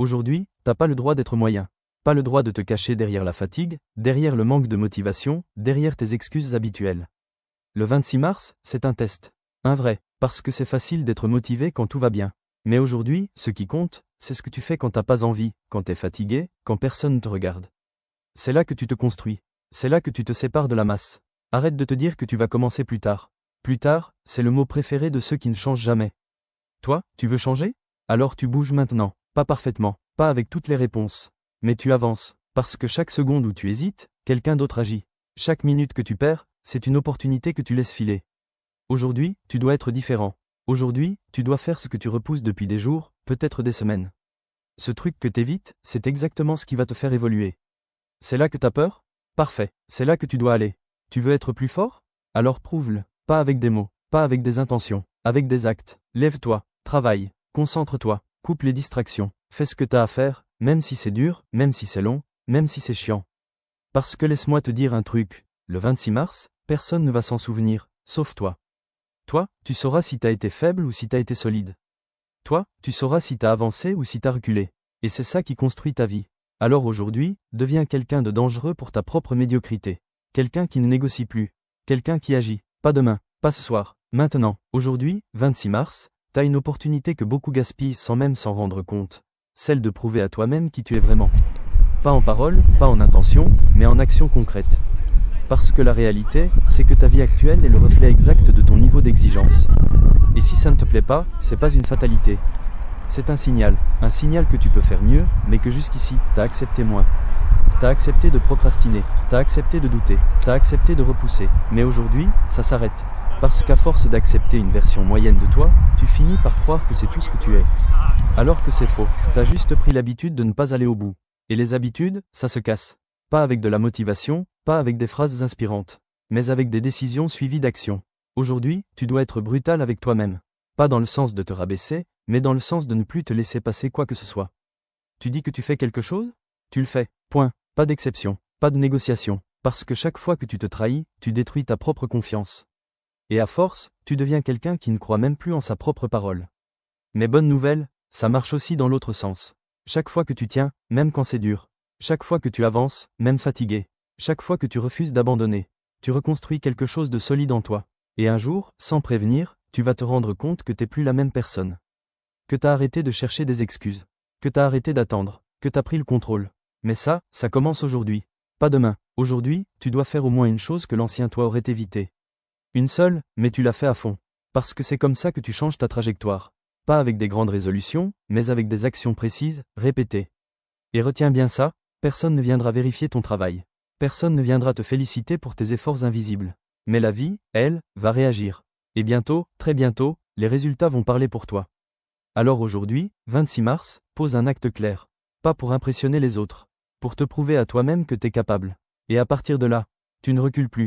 Aujourd'hui, t'as pas le droit d'être moyen. Pas le droit de te cacher derrière la fatigue, derrière le manque de motivation, derrière tes excuses habituelles. Le 26 mars, c'est un test. Un vrai, parce que c'est facile d'être motivé quand tout va bien. Mais aujourd'hui, ce qui compte, c'est ce que tu fais quand t'as pas envie, quand t'es fatigué, quand personne ne te regarde. C'est là que tu te construis. C'est là que tu te sépares de la masse. Arrête de te dire que tu vas commencer plus tard. Plus tard, c'est le mot préféré de ceux qui ne changent jamais. Toi, tu veux changer? Alors tu bouges maintenant. Pas parfaitement, pas avec toutes les réponses. Mais tu avances, parce que chaque seconde où tu hésites, quelqu'un d'autre agit. Chaque minute que tu perds, c'est une opportunité que tu laisses filer. Aujourd'hui, tu dois être différent. Aujourd'hui, tu dois faire ce que tu repousses depuis des jours, peut-être des semaines. Ce truc que t'évites, c'est exactement ce qui va te faire évoluer. C'est là que t'as peur? Parfait, c'est là que tu dois aller. Tu veux être plus fort? Alors prouve-le. Pas avec des mots, pas avec des intentions, avec des actes. Lève-toi, travaille, concentre-toi, coupe les distractions, fais ce que t'as à faire, même si c'est dur, même si c'est long, même si c'est chiant. Parce que laisse-moi te dire un truc, le 26 mars, personne ne va s'en souvenir, sauf toi. Toi, tu sauras si t'as été faible ou si t'as été solide. Toi, tu sauras si t'as avancé ou si t'as reculé. Et c'est ça qui construit ta vie. Alors aujourd'hui, deviens quelqu'un de dangereux pour ta propre médiocrité. Quelqu'un qui ne négocie plus. Quelqu'un qui agit. Pas demain, pas ce soir, maintenant. Aujourd'hui, 26 mars, t'as une opportunité que beaucoup gaspillent sans même s'en rendre compte. Celle de prouver à toi-même qui tu es vraiment. Pas en parole, pas en intention, mais en action concrète. Parce que la réalité, c'est que ta vie actuelle est le reflet exact de ton niveau d'exigence. Et si ça ne te plaît pas, c'est pas une fatalité. C'est un signal que tu peux faire mieux, mais que jusqu'ici, t'as accepté moins. T'as accepté de procrastiner, t'as accepté de douter, t'as accepté de repousser, mais aujourd'hui, ça s'arrête. Parce qu'à force d'accepter une version moyenne de toi, tu finis par croire que c'est tout ce que tu es. Alors que c'est faux, t'as juste pris l'habitude de ne pas aller au bout. Et les habitudes, ça se casse. Pas avec de la motivation, pas avec des phrases inspirantes, mais avec des décisions suivies d'actions. Aujourd'hui, tu dois être brutal avec toi-même. Pas dans le sens de te rabaisser, mais dans le sens de ne plus te laisser passer quoi que ce soit. Tu dis que tu fais quelque chose? Tu le fais, point, pas d'exception, pas de négociation, parce que chaque fois que tu te trahis, tu détruis ta propre confiance. Et à force, tu deviens quelqu'un qui ne croit même plus en sa propre parole. Mais bonne nouvelle, ça marche aussi dans l'autre sens. Chaque fois que tu tiens, même quand c'est dur. Chaque fois que tu avances, même fatigué. Chaque fois que tu refuses d'abandonner. Tu reconstruis quelque chose de solide en toi. Et un jour, sans prévenir, tu vas te rendre compte que t'es plus la même personne. Que t'as arrêté de chercher des excuses. Que t'as arrêté d'attendre. Que t'as pris le contrôle. Mais ça commence aujourd'hui. Pas demain. Aujourd'hui, tu dois faire au moins une chose que l'ancien toi aurait évité. Une seule, mais tu l'as fait à fond. Parce que c'est comme ça que tu changes ta trajectoire. Pas avec des grandes résolutions, mais avec des actions précises, répétées. Et retiens bien ça, personne ne viendra vérifier ton travail. Personne ne viendra te féliciter pour tes efforts invisibles. Mais la vie, elle, va réagir. Et bientôt, très bientôt, les résultats vont parler pour toi. Alors aujourd'hui, 26 mars, pose un acte clair. Pas pour impressionner les autres. Pour te prouver à toi-même que t'es capable. Et à partir de là, tu ne recules plus.